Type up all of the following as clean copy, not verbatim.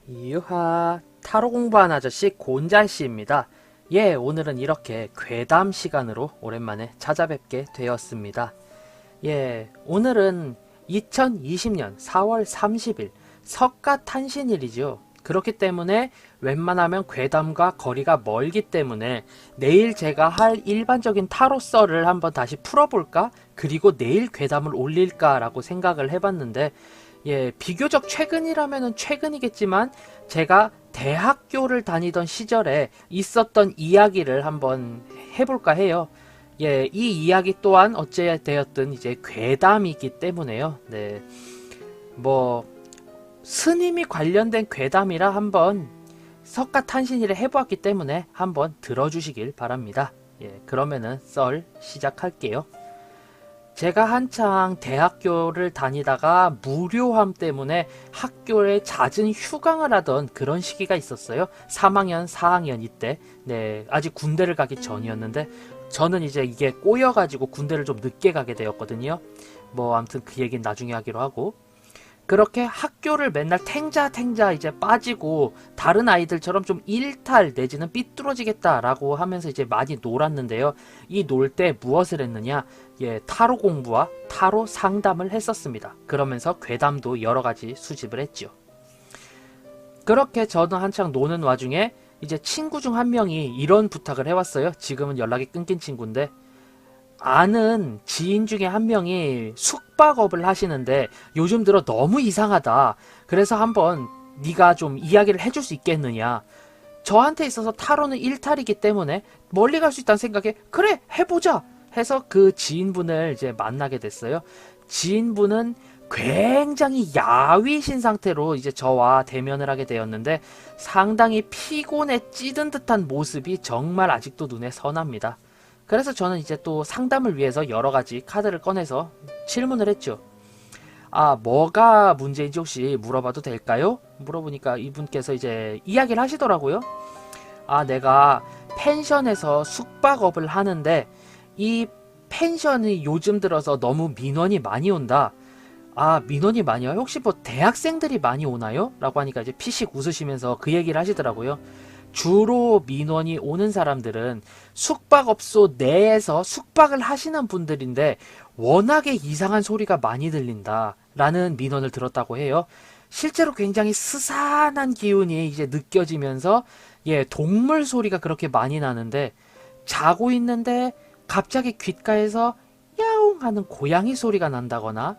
유하, 타로 공부한 아저씨 곤잘씨입니다. 예, 오늘은 이렇게 괴담 시간으로 오랜만에 찾아뵙게 되었습니다. 예, 오늘은 2020년 4월 30일 석가탄신일이죠. 그렇기 때문에 웬만하면 괴담과 거리가 멀기 때문에 내일 제가 할 일반적인 타로 썰을 한번 다시 풀어볼까? 그리고 내일 괴담을 올릴까라고 생각을 해봤는데 예, 비교적 최근이라면은 최근이겠지만 제가 대학교를 다니던 시절에 있었던 이야기를 한번 해볼까 해요. 예, 이 이야기 또한 어찌 되었든 이제 괴담이기 때문에요. 네, 뭐 스님이 관련된 괴담이라 한번 석가탄신일에 해보았기 때문에 한번 들어주시길 바랍니다. 예, 그러면은 썰 시작할게요. 제가 한창 대학교를 다니다가 무료함 때문에 학교에 잦은 휴강을 하던 그런 시기가 있었어요. 3학년, 4학년 이때. 네, 아직 군대를 가기 전이었는데 저는 이제 이게 꼬여가지고 군대를 좀 늦게 가게 되었거든요. 뭐 아무튼 그 얘기는 나중에 하기로 하고. 그렇게 학교를 맨날 탱자탱자 이제 빠지고 다른 아이들처럼 좀 일탈 내지는 삐뚤어지겠다라고 하면서 이제 많이 놀았는데요. 이 놀 때 무엇을 했느냐? 예, 타로 공부와 타로 상담을 했었습니다. 그러면서 괴담도 여러 가지 수집을 했죠. 그렇게 저는 한창 노는 와중에 이제 친구 중 한 명이 이런 부탁을 해왔어요. 지금은 연락이 끊긴 친구인데 아는 지인 중에 한 명이 숙박업을 하시는데 요즘 들어 너무 이상하다. 그래서 한번 네가 좀 이야기를 해줄 수 있겠느냐. 저한테 있어서 타로는 일탈이기 때문에 멀리 갈 수 있다는 생각에 그래 해보자 해서 그 지인분을 이제 만나게 됐어요. 지인분은 굉장히 야위신 상태로 이제 저와 대면을 하게 되었는데 상당히 피곤에 찌든 듯한 모습이 정말 아직도 눈에 선합니다. 그래서 저는 이제 또 상담을 위해서 여러 가지 카드를 꺼내서 질문을 했죠. 아, 뭐가 문제인지 혹시 물어봐도 될까요? 물어보니까 이분께서 이제 이야기를 하시더라고요. 아, 내가 펜션에서 숙박업을 하는데 이 펜션이 요즘 들어서 너무 민원이 많이 온다. 아, 민원이 많이 와요? 혹시 뭐 대학생들이 많이 오나요? 라고 하니까 이제 피식 웃으시면서 그 얘기를 하시더라고요. 주로 민원이 오는 사람들은 숙박업소 내에서 숙박을 하시는 분들인데 워낙에 이상한 소리가 많이 들린다 라는 민원을 들었다고 해요. 실제로 굉장히 스산한 기운이 이제 느껴지면서 예, 동물 소리가 그렇게 많이 나는데 자고 있는데 갑자기 귓가에서 야옹 하는 고양이 소리가 난다거나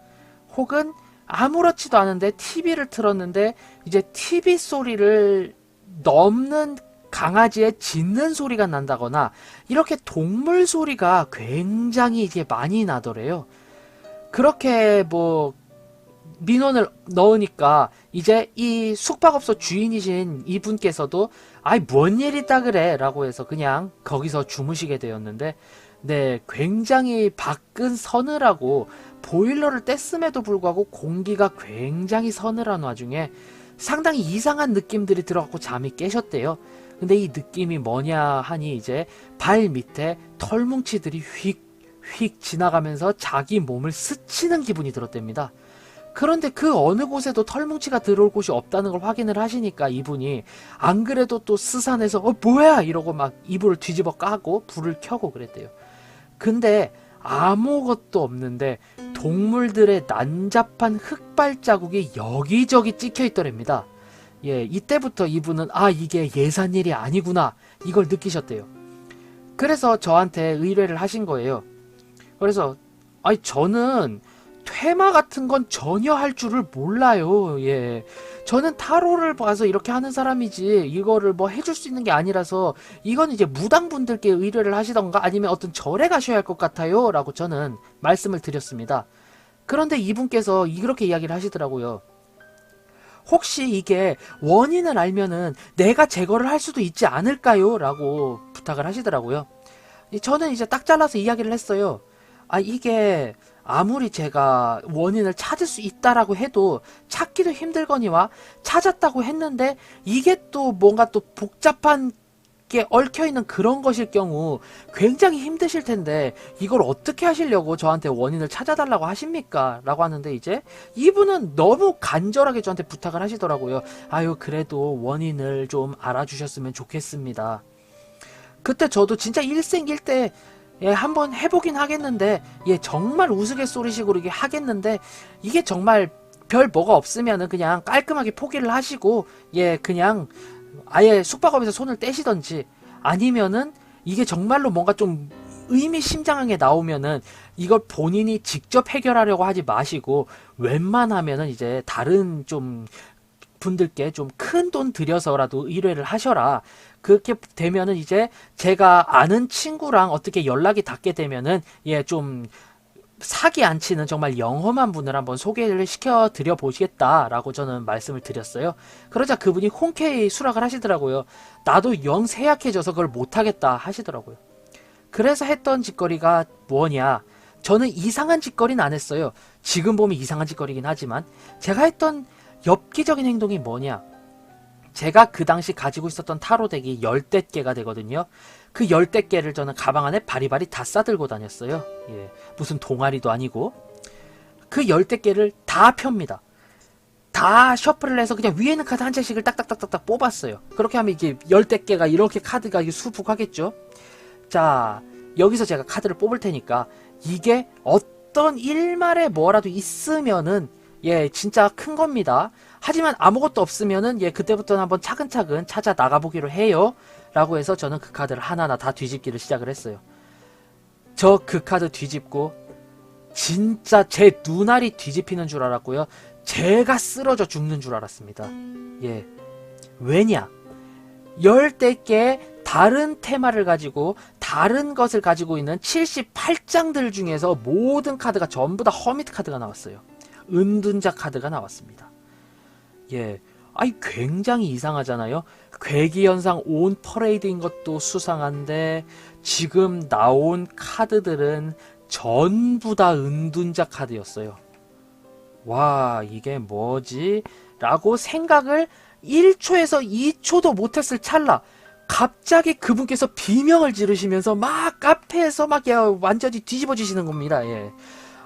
혹은 아무렇지도 않은데 TV를 틀었는데 이제 TV 소리를 넘는 강아지의 짖는 소리가 난다거나 이렇게 동물 소리가 굉장히 이게 많이 나더래요. 그렇게 뭐 민원을 넣으니까 이제 이 숙박업소 주인이신 이분께서도 아이 뭔 일 있다 그래 라고 해서 그냥 거기서 주무시게 되었는데 네, 굉장히 밖은 서늘하고 보일러를 뗐음에도 불구하고 공기가 굉장히 서늘한 와중에 상당히 이상한 느낌들이 들어갖고 잠이 깨셨대요. 근데 이 느낌이 뭐냐 하니 이제 발 밑에 털뭉치들이 휙휙 지나가면서 자기 몸을 스치는 기분이 들었답니다. 그런데 그 어느 곳에도 털뭉치가 들어올 곳이 없다는 걸 확인을 하시니까 이분이 안 그래도 또 스산해서 뭐야 이러고 막 이불을 뒤집어 까고 불을 켜고 그랬대요. 근데 아무것도 없는데 동물들의 난잡한 흙발 자국이 여기저기 찍혀 있더랍니다. 예, 이때부터 이분은 아 이게 예산일이 아니구나 이걸 느끼셨대요. 그래서 저한테 의뢰를 하신 거예요. 그래서 아니 저는 퇴마 같은 건 전혀 할 줄을 몰라요. 예. 저는 타로를 봐서 이렇게 하는 사람이지 이거를 뭐 해줄 수 있는 게 아니라서 이건 이제 무당분들께 의뢰를 하시던가 아니면 어떤 절에 가셔야 할 것 같아요 라고 저는 말씀을 드렸습니다. 그런데 이분께서 이렇게 이야기를 하시더라고요. 혹시 이게 원인을 알면은 내가 제거를 할 수도 있지 않을까요? 라고 부탁을 하시더라고요. 저는 이제 딱 잘라서 이야기를 했어요. 아, 이게 아무리 제가 원인을 찾을 수 있다라고 해도 찾기도 힘들거니와 찾았다고 했는데 이게 또 뭔가 또 복잡한 깊게 얽혀있는 그런 것일 경우 굉장히 힘드실 텐데 이걸 어떻게 하시려고 저한테 원인을 찾아달라고 하십니까? 라고 하는데 이제 이분은 너무 간절하게 저한테 부탁을 하시더라고요. 아유, 그래도 원인을 좀 알아주셨으면 좋겠습니다. 그때 저도 진짜 일생일대 예, 한번 해보긴 하겠는데, 예, 정말 우스갯소리식으로 이게 하겠는데, 이게 정말 별 뭐가 없으면은 그냥 깔끔하게 포기를 하시고, 예, 그냥 아예 숙박업에서 손을 떼시던지, 아니면은 이게 정말로 뭔가 좀 의미심장하게 나오면은 이걸 본인이 직접 해결하려고 하지 마시고, 웬만하면은 이제 다른 좀 분들께 좀 큰 돈 들여서라도 의뢰를 하셔라. 그렇게 되면은 이제 제가 아는 친구랑 어떻게 연락이 닿게 되면은 예, 좀 사기 안 치는 정말 영험한 분을 한번 소개를 시켜 드려 보시겠다라고 저는 말씀을 드렸어요. 그러자 그분이 흔쾌히 수락을 하시더라고요. 나도 영 쇠약해져서 그걸 못하겠다 하시더라고요. 그래서 했던 짓거리가 뭐냐? 저는 이상한 짓거리는 안 했어요. 지금 보면 이상한 짓거리긴 하지만 제가 했던 엽기적인 행동이 뭐냐? 제가 그 당시 가지고 있었던 타로덱이 열댓 개가 되거든요. 그 열댓 개를 저는 가방 안에 바리바리 다 싸들고 다녔어요. 예, 무슨 동아리도 아니고. 그 열댓 개를 다 펴입니다. 다 셔플을 해서 그냥 위에 있는 카드 한 장씩을 딱딱딱딱딱 뽑았어요. 그렇게 하면 이게 열댓 개가 이렇게 카드가 수북하겠죠. 자, 여기서 제가 카드를 뽑을 테니까 이게 어떤 일말에 뭐라도 있으면은 예, 진짜 큰 겁니다. 하지만 아무것도 없으면은 예, 그때부터는 한번 차근차근 찾아 나가보기로 해요. 라고 해서 저는 그 카드를 하나하나 다 뒤집기를 시작을 했어요. 저 그 카드 뒤집고 진짜 제 눈알이 뒤집히는 줄 알았고요. 제가 쓰러져 죽는 줄 알았습니다. 예. 왜냐? 열댓 개의 다른 테마를 가지고 다른 것을 가지고 있는 78장들 중에서 모든 카드가 전부 다 허밋 카드가 나왔어요. 은둔자 카드가 나왔습니다. 예, 아니 굉장히 이상하잖아요. 괴기현상 온 퍼레이드인 것도 수상한데 지금 나온 카드들은 전부 다 은둔자 카드였어요. 와, 이게 뭐지? 라고 생각을 1초에서 2초도 못했을 찰나 갑자기 그분께서 비명을 지르시면서 막 카페에서 막 완전히 뒤집어지시는 겁니다. 예.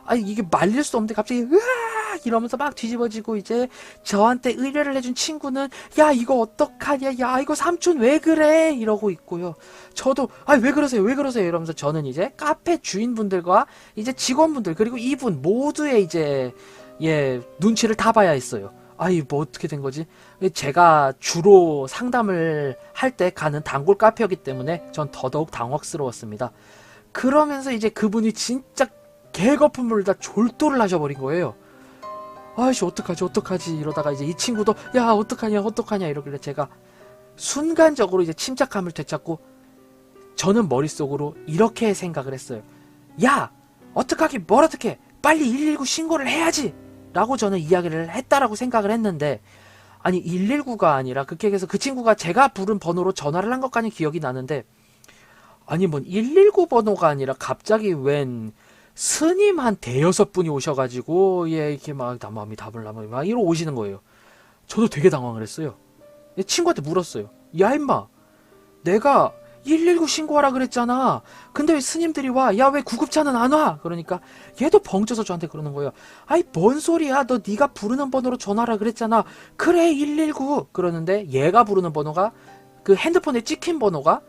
아니 이게 말릴 수 없는데 갑자기 으악 이러면서 막 뒤집어지고 이제 저한테 의뢰를 해준 친구는 야 이거 어떡하냐, 야 이거 삼촌 왜 그래 이러고 있고요. 저도 아 왜 그러세요 왜 그러세요 이러면서 저는 이제 카페 주인분들과 이제 직원분들 그리고 이분 모두의 이제 예 눈치를 다 봐야 했어요. 아이 뭐 어떻게 된 거지? 제가 주로 상담을 할 때 가는 단골 카페였기 때문에 전 더더욱 당혹스러웠습니다. 그러면서 이제 그분이 진짜 개거품을 다 졸도를 하셔버린 거예요. 아이씨 어떡하지 어떡하지 이러다가 이제 이 친구도 야 어떡하냐 어떡하냐 이러길래 제가 순간적으로 이제 침착함을 되찾고 저는 머릿속으로 이렇게 생각을 했어요. 야 어떡하긴 뭘 어떡해 빨리 119 신고를 해야지 라고 저는 이야기를 했다라고 생각을 했는데 아니 119가 아니라 그렇게 해서 그 친구가 제가 부른 번호로 전화를 한 것까지 기억이 나는데 아니 뭔 119 번호가 아니라 갑자기 웬 스님 한 대여섯 분이 오셔가지고 예 이렇게 막 남아미 답을라면 막 이러 오시는 거예요. 저도 되게 당황을 했어요. 친구한테 물었어요. 야 임마 내가 119 신고하라 그랬잖아. 근데 왜 스님들이 와? 야 왜 구급차는 안 와? 그러니까 얘도 벙쪄서 저한테 그러는 거예요. 아이 뭔 소리야 너 네가 부르는 번호로 전화하라 그랬잖아. 그래 119 그러는데 얘가 부르는 번호가 그 핸드폰에 찍힌 번호가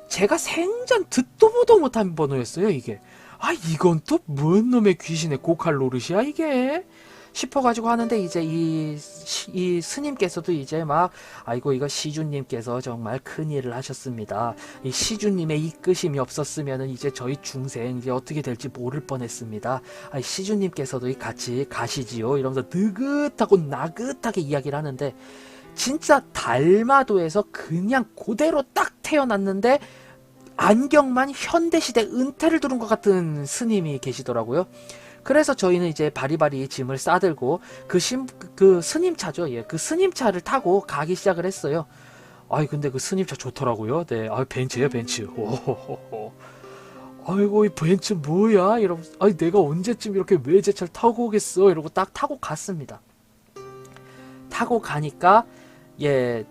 제가 생전 듣도 보도 못한 번호였어요 이게. 아 이건 또 뭔 놈의 귀신의 고칼 노릇이야 이게 싶어가지고 하는데 이제 이 스님께서도 이제 막 아이고 이거 시주님께서 정말 큰일을 하셨습니다. 이 시주님의 이끄심이 없었으면 이제 저희 중생 이제 어떻게 될지 모를 뻔했습니다. 아 시주님께서도 같이 가시지요 이러면서 느긋하고 나긋하게 이야기를 하는데 진짜 달마도에서 그냥 그대로 딱 태어났는데 안경만 현대시대 은퇴를 두른 것 같은 스님이 계시더라고요. 그래서 저희는 이제 바리바리 짐을 싸들고 그 스님차죠. 예, 그 스님차를 타고 가기 시작을 했어요. 아이 근데 그 스님차 좋더라고요. 네, 아 벤츠예요 벤츠. 오호호호. 아이고 이 벤츠 뭐야? 이러면서 아이 내가 언제쯤 이렇게 외제차를 타고 오겠어? 이러고 딱 타고 갔습니다. 타고 가니까 예.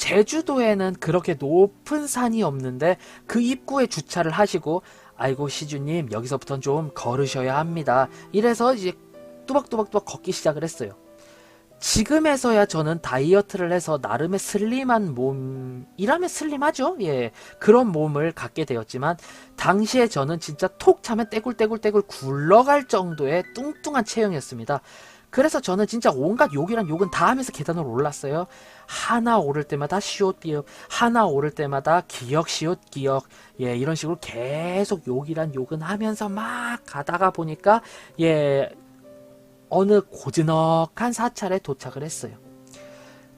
제주도에는 그렇게 높은 산이 없는데 그 입구에 주차를 하시고 아이고 시주님 여기서부터는 좀 걸으셔야 합니다. 이래서 이제 뚜벅뚜벅뚜벅 걷기 시작을 했어요. 지금에서야 저는 다이어트를 해서 나름의 슬림한 몸이라면 슬림하죠. 예, 그런 몸을 갖게 되었지만 당시에 저는 진짜 톡 차면 떼굴떼굴떼굴 굴러갈 정도의 뚱뚱한 체형이었습니다. 그래서 저는 진짜 온갖 욕이란 욕은 다 하면서 계단을 올랐어요. 하나 오를 때마다 시옷 비읍, 하나 오를 때마다 기역 시옷 기역, 예, 이런 식으로 계속 욕이란 욕은 하면서 막 가다가 보니까 예, 어느 고즈넉한 사찰에 도착을 했어요.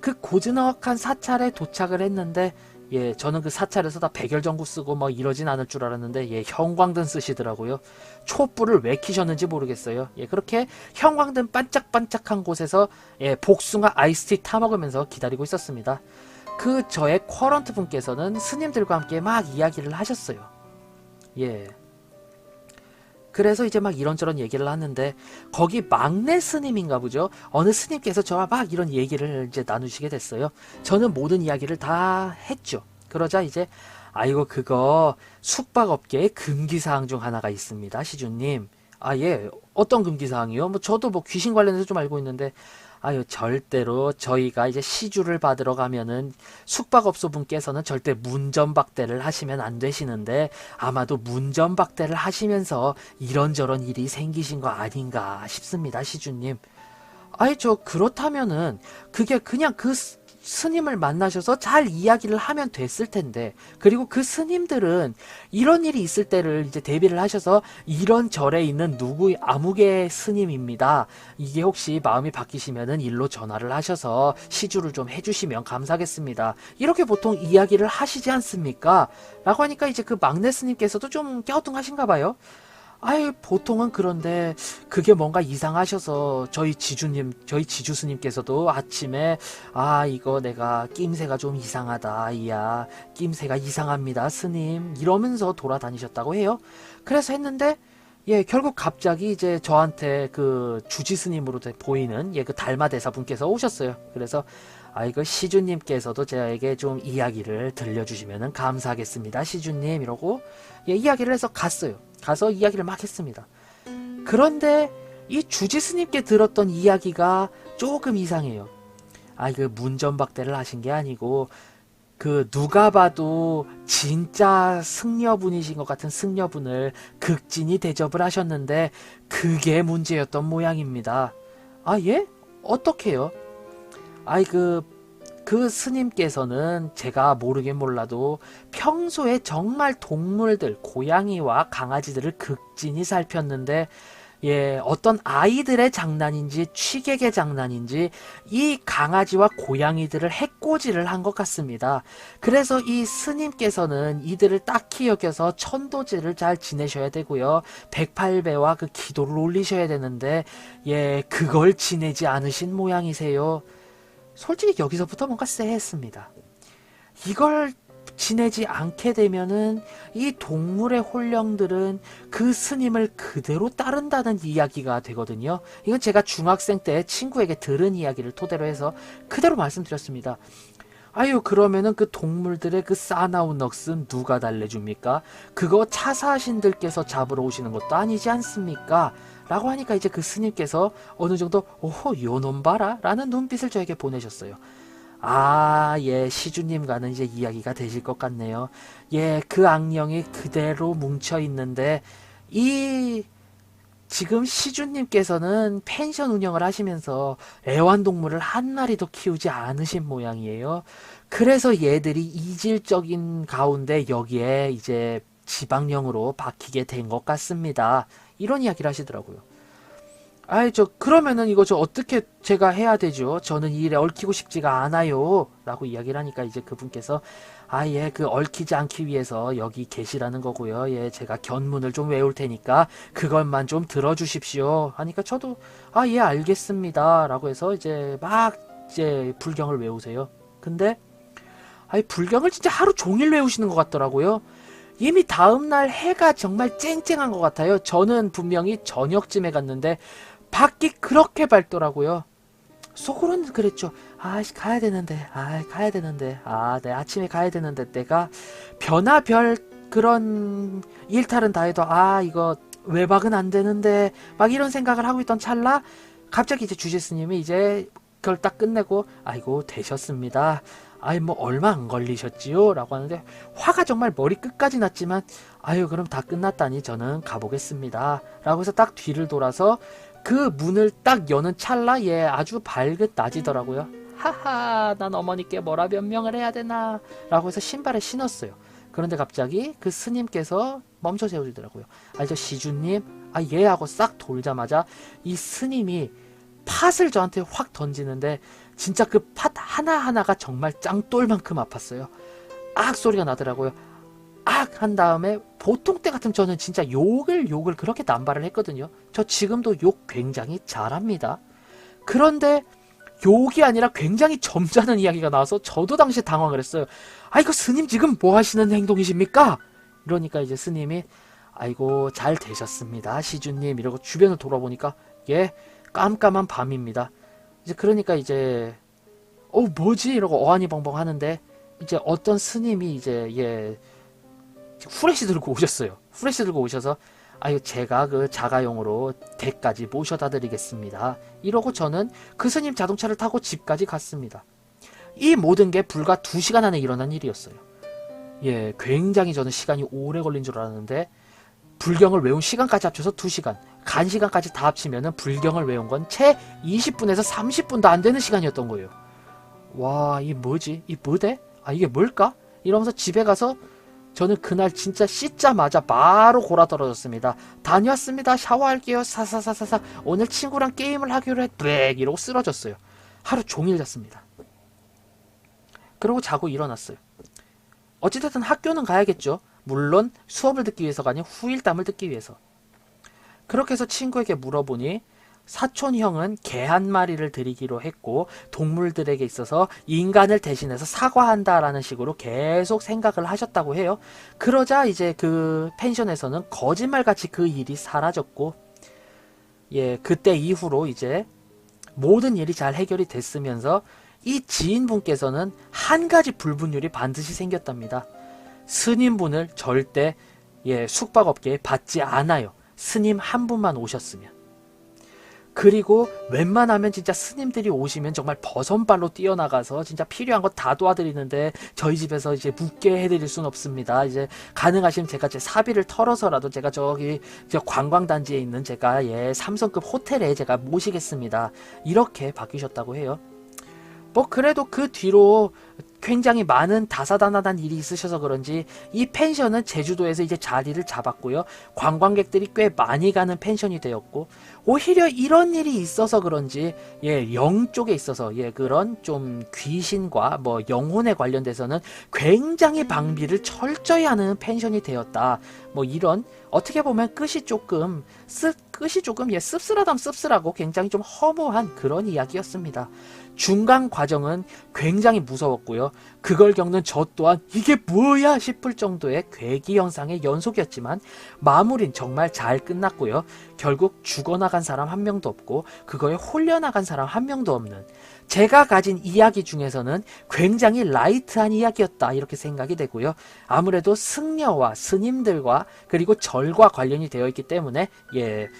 그 고즈넉한 사찰에 도착을 했는데 예, 저는 그 사찰에서 다 백열전구 쓰고 뭐 이러진 않을 줄 알았는데 예, 형광등 쓰시더라고요. 촛불을 왜 켜셨는지 모르겠어요. 예, 그렇게 형광등 반짝반짝한 곳에서 예, 복숭아 아이스티 타먹으면서 기다리고 있었습니다. 그 저의 쿼런트 분께서는 스님들과 함께 막 이야기를 하셨어요. 예. 그래서 이제 막 이런저런 얘기를 하는데 거기 막내 스님인가 보죠. 어느 스님께서 저와 막 이런 얘기를 이제 나누시게 됐어요. 저는 모든 이야기를 다 했죠. 그러자 이제 아이고 그거 숙박업계의 금기사항 중 하나가 있습니다. 시주님. 아 예. 어떤 금기사항이요? 뭐 저도 뭐 귀신 관련해서 좀 알고 있는데 아유 절대로 저희가 이제 시주를 받으러 가면은 숙박업소 분께서는 절대 문전박대를 하시면 안 되시는데 아마도 문전박대를 하시면서 이런저런 일이 생기신 거 아닌가 싶습니다 시주님. 아이 저 그렇다면은 그게 그냥 그 스님을 만나셔서 잘 이야기를 하면 됐을 텐데 그리고 그 스님들은 이런 일이 있을 때를 이제 대비를 하셔서 이런 절에 있는 누구의 아무개 스님입니다. 이게 혹시 마음이 바뀌시면은 일로 전화를 하셔서 시주를 좀 해주시면 감사하겠습니다. 이렇게 보통 이야기를 하시지 않습니까? 라고 하니까 이제 그 막내 스님께서도 좀 갸우뚱하신가 봐요. 아이 보통은 그런데 그게 뭔가 이상하셔서 저희 지주 스님께서도 아침에 아 이거 내가 낌새가 좀 이상하다 이야 낌새가 이상합니다 스님 이러면서 돌아다니셨다고 해요. 그래서 했는데 예 결국 갑자기 이제 저한테 그 주지 스님으로 보이는 예 그 달마 대사 분께서 오셨어요. 그래서 아 이거 시주님께서도 저에게 좀 이야기를 들려주시면 감사하겠습니다 시주님 이러고 예 이야기를 해서 갔어요. 가서 이야기를 막 했습니다. 그런데 이 주지 스님께 들었던 이야기가 조금 이상해요. 아 이거 문전박대를 하신 게 아니고 그 누가 봐도 진짜 승려분이신 것 같은 승려분을 극진히 대접을 하셨는데 그게 문제였던 모양입니다. 아 예? 어떻게요? 아이 그 스님께서는 제가 모르긴 몰라도 평소에 정말 동물들, 고양이와 강아지들을 극진히 살폈는데 예, 어떤 아이들의 장난인지 취객의 장난인지 이 강아지와 고양이들을 해코지를 한 것 같습니다. 그래서 이 스님께서는 이들을 딱히 여겨서 천도제를 잘 지내셔야 되고요. 108배와 그 기도를 올리셔야 되는데 예, 그걸 지내지 않으신 모양이세요. 솔직히 여기서부터 뭔가 쎄했습니다. 이걸 지내지 않게 되면은 이 동물의 혼령들은 그 스님을 그대로 따른다는 이야기가 되거든요. 이건 제가 중학생 때 친구에게 들은 이야기를 토대로 해서 그대로 말씀드렸습니다. 아유 그러면은 그 동물들의 그 싸나운 넋은 누가 달래줍니까? 그거 차사신들께서 잡으러 오시는 것도 아니지 않습니까? 라고 하니까 이제 그 스님께서 어느 정도 오호 요놈 봐라 라는 눈빛을 저에게 보내셨어요. 아, 예, 시주님과는 이제 이야기가 되실 것 같네요. 예, 그 악령이 그대로 뭉쳐 있는데 이 지금 시주님께서는 펜션 운영을 하시면서 애완동물을 한 마리도 키우지 않으신 모양이에요. 그래서 얘들이 이질적인 가운데 여기에 이제 지방령으로 박히게 된 것 같습니다. 이런 이야기를 하시더라고요. 아이 그러면은 이거 저 어떻게 제가 해야 되죠? 저는 이 일에 얽히고 싶지가 않아요 라고 이야기를 하니까 이제 그분께서 아예 그 얽히지 않기 위해서 여기 계시라는 거고요. 예 제가 견문을 좀 외울 테니까 그것만 좀 들어주십시오 하니까 저도 아 예 알겠습니다 라고 해서 이제 막 이제 불경을 외우세요. 근데 아이 불경을 진짜 하루 종일 외우시는 것 같더라고요. 이미 다음날 해가 정말 쨍쨍한 것 같아요. 저는 분명히 저녁쯤에 갔는데 밖이 그렇게 밝더라고요. 속으로는 그랬죠. 아씨 가야 되는데, 가야 되는데, 내 아침에 가야 되는데 내가 별그런 일탈은 다 해도 이거 외박은 안 되는데 막 이런 생각을 하고 있던 찰나 갑자기 이제 주지 스님이 이제 그걸 딱 끝내고 아이고 되셨습니다. 아이 뭐 얼마 안 걸리셨지요? 라고 하는데 화가 정말 머리 끝까지 났지만 아유 그럼 다 끝났다니 저는 가보겠습니다. 라고 해서 딱 뒤를 돌아서 그 문을 딱 여는 찰나 아주 발긋나지더라고요. 하하 난 어머니께 뭐라 변명을 해야 되나 라고 해서 신발을 신었어요. 그런데 갑자기 그 스님께서 멈춰 세우시더라고요. 저 시주님 예 하고 싹 돌자마자 이 스님이 팥을 저한테 확 던지는데 진짜 그 팥 하나하나가 정말 짱돌만큼 아팠어요. 악 소리가 나더라고요. 악 한 다음에 보통 때 같으면 저는 진짜 욕을 그렇게 남발을 했거든요. 저 지금도 욕 굉장히 잘합니다. 그런데 욕이 아니라 굉장히 점잖은 이야기가 나와서 저도 당시에 당황을 했어요. 이거 스님 지금 뭐 하시는 행동이십니까? 이러니까 이제 스님이 아이고 잘 되셨습니다 시주님 이러고 주변을 돌아보니까 깜깜한 밤입니다. 이제 그러니까 이제 뭐지 이러고 어안이벙벙 하는데 이제 어떤 스님이 이제 후레쉬 들고 오셨어요. 후레쉬 들고 오셔서 제가 그 자가용으로 댁까지 모셔다 드리겠습니다. 이러고 저는 그 스님 자동차를 타고 집까지 갔습니다. 이 모든 게 불과 2시간 안에 일어난 일이었어요. 굉장히 저는 시간이 오래 걸린 줄 알았는데 불경을 외운 시간까지 합쳐서 2시간, 간 시간까지 다 합치면은 불경을 외운 건 채 20분에서 30분도 안 되는 시간이었던 거예요. 와, 이 뭐지? 이 뭐대? 이게 뭘까? 이러면서 집에 가서 저는 그날 진짜 씻자마자 바로 골아떨어졌습니다. 다녀왔습니다. 샤워할게요. 사사사사사. 오늘 친구랑 게임을 하기로 했. 이러고 쓰러졌어요. 하루 종일 잤습니다. 그러고 자고 일어났어요. 어찌됐든 학교는 가야겠죠. 물론 수업을 듣기 위해서가 아닌 후일담을 듣기 위해서. 그렇게 해서 친구에게 물어보니 사촌 형은 개 한 마리를 드리기로 했고 동물들에게 있어서 인간을 대신해서 사과한다라는 식으로 계속 생각을 하셨다고 해요. 그러자 이제 그 펜션에서는 거짓말같이 그 일이 사라졌고 그때 이후로 이제 모든 일이 잘 해결이 됐으면서 이 지인분께서는 한 가지 불분율이 반드시 생겼답니다. 스님분을 절대 숙박업계에 받지 않아요. 스님 한 분만 오셨으면. 그리고 웬만하면 진짜 스님들이 오시면 정말 버선발로 뛰어나가서 진짜 필요한 거 다 도와드리는데 저희 집에서 이제 묵게 해드릴 순 없습니다. 이제 가능하시면 제가 제 사비를 털어서라도 제가 저기 관광단지에 있는 제가 3성급 호텔에 제가 모시겠습니다. 이렇게 바뀌셨다고 해요. 뭐 그래도 그 뒤로 굉장히 많은 다사다난한 일이 있으셔서 그런지 이 펜션은 제주도에서 이제 자리를 잡았고요. 관광객들이 꽤 많이 가는 펜션이 되었고 오히려 이런 일이 있어서 그런지 영 쪽에 있어서 그런 좀 귀신과 뭐 영혼에 관련돼서는 굉장히 방비를 철저히 하는 펜션이 되었다. 뭐 이런 어떻게 보면 끝이 조금 씁쓸하다면 씁쓸하고 굉장히 좀 허무한 그런 이야기였습니다. 중간 과정은 굉장히 무서웠고요. 그걸 겪는 저 또한 이게 뭐야 싶을 정도의 괴기 영상의 연속이었지만 마무리는 정말 잘 끝났고요. 결국 죽어나간 사람 한 명도 없고 그거에 홀려나간 사람 한 명도 없는 제가 가진 이야기 중에서는 굉장히 라이트한 이야기였다 이렇게 생각이 되고요. 아무래도 승려와 스님들과 그리고 절과 관련이 되어 있기 때문에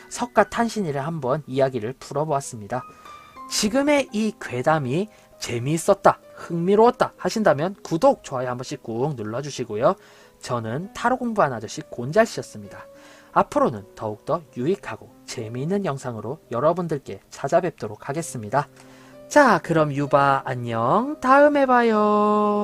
석가탄신일에 한번 이야기를 풀어보았습니다. 지금의 이 괴담이 재미있었다, 흥미로웠다 하신다면 구독, 좋아요 한 번씩 꾹 눌러주시고요. 저는 타로 공부하는 아저씨 곤잘씨였습니다. 앞으로는 더욱더 유익하고 재미있는 영상으로 여러분들께 찾아뵙도록 하겠습니다. 자, 그럼 유바 안녕, 다음에 봐요.